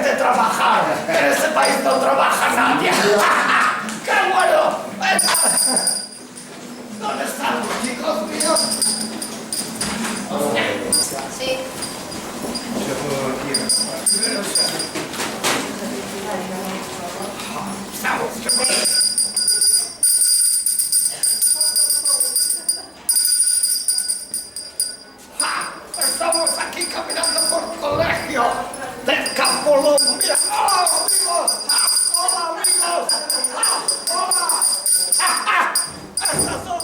de trabajar. En este país no trabaja nadie. ¡Qué bueno! ¿Dónde están los chicos míos? Sí. Estamos aquí caminando por colegio del Campolongo. Mira, ¡hola amigos! ¡Hola amigos! ¡Hola! Estas son...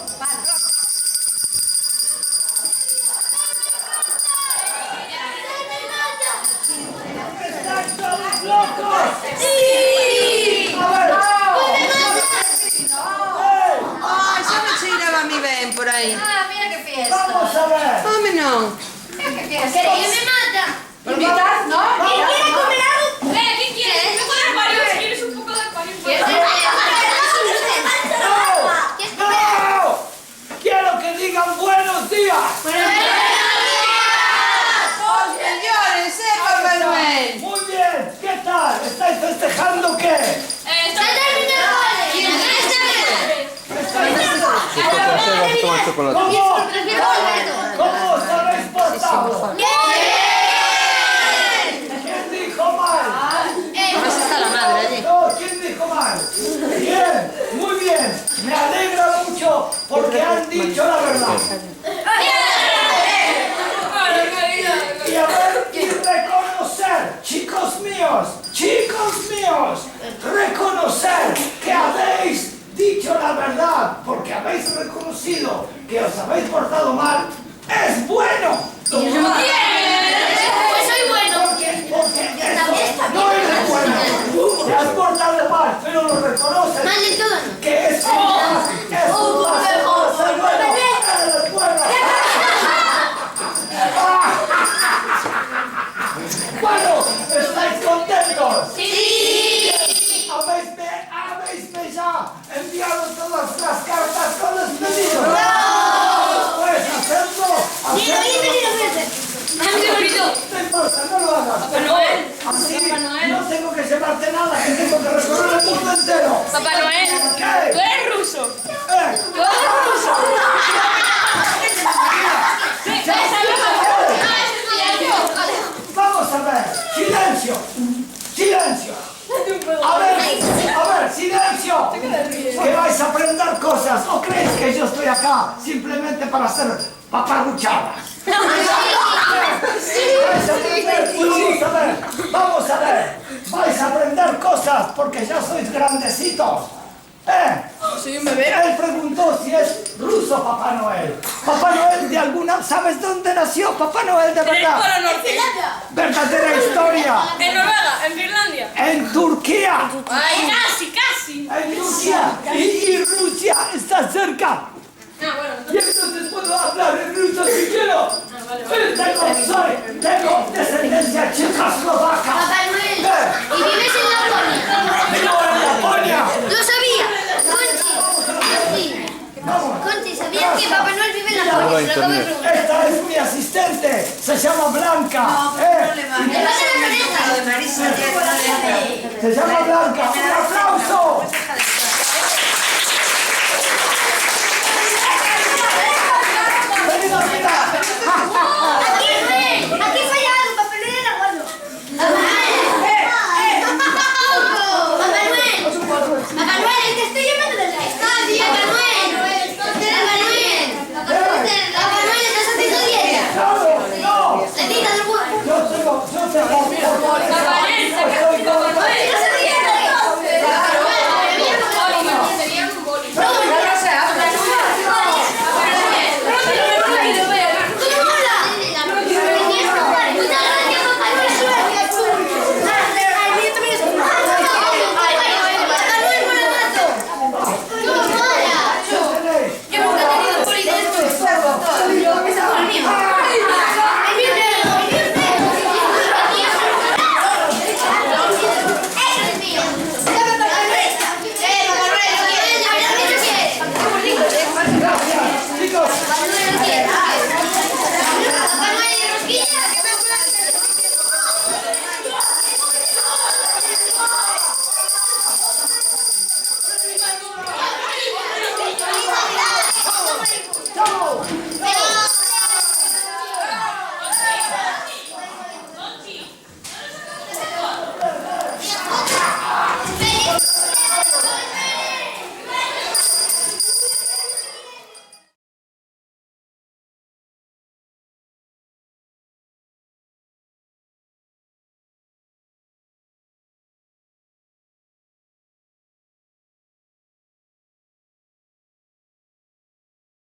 ¡Estáis todos locos! ¡Sí! A ver, Ai, se non ci eravamo ben por aí. Ah, mira qué fiesta. vamos a ver. Come non? Mira qué fiesta. ¿Queréis me mata? Invitar? No? ¿Quién quiere comer algo? ¿Quién quiere? Un poco de acuario, si quieres un poco de acuario. ¿Quieres comer ¡No! ¡Quiero que digan buenos días! Os mellores, Papá Noel? Muy bien, ¿qué tal? ¿Estáis festejando qué? Está ¿Cómo os habéis portado? ¿Quién dijo mal? Mas está la madre allí. No, ¿quién dijo mal? Bien, muy bien. Me alegra mucho porque han dicho la verdad. Y a ver, y reconocer, chicos míos, reconocer que habéis dicho la verdad, porque habéis reconocido que os habéis portado mal, es bueno. Pues soy bueno. Porque eso no es bueno. Te has portado mal, pero lo reconoces. Mal de todo. Que es bueno. Es bueno. Eres bueno. Bueno, ¿estáis contentos? Sí. ¿Habéis ya enviado todas las cartas con los pedidos? ¡No! Pues hacerlo. ¡Qué bonito! No importa, no lo hagas. Papá Noel. Así Papá Noel. no tengo que llevarte nada, que tengo que recorrer el mundo entero. Papá Noel, ¿Qué? tú eres ruso. ¿Eh? Tú eres ruso. Vamos a ver, silencio, silencio. A ver, silencio. Que vais a aprender cosas. ¿O creéis que yo estoy acá simplemente para hacer paparruchadas? Vamos a ver, vais a aprender cosas porque ya sois grandecitos. Soy un bebé. Él preguntó si es ruso Papá Noel. Papá Noel de alguna... ¿Sabes dónde nació Papá Noel de En el verdad? Polo Norte. Verdadera historia. En Noruega, en Finlandia. En Turquía. Ay, casi. En Rusia. Y Rusia está cerca. Ah, bueno. Y entonces puedo hablar en ruso si quiero. Tengo descendencia checoslovaca. Papá Noel. ¿Y vives en Laponia? Vivo en Laponia. Lo sabía. Conchi, ¿sabías que Papá Noel vive en Laponia? Se lo acabo de preguntar. Esta es mi asistente. Se llama Blanca. Le pasa la oreja. Se llama Blanca.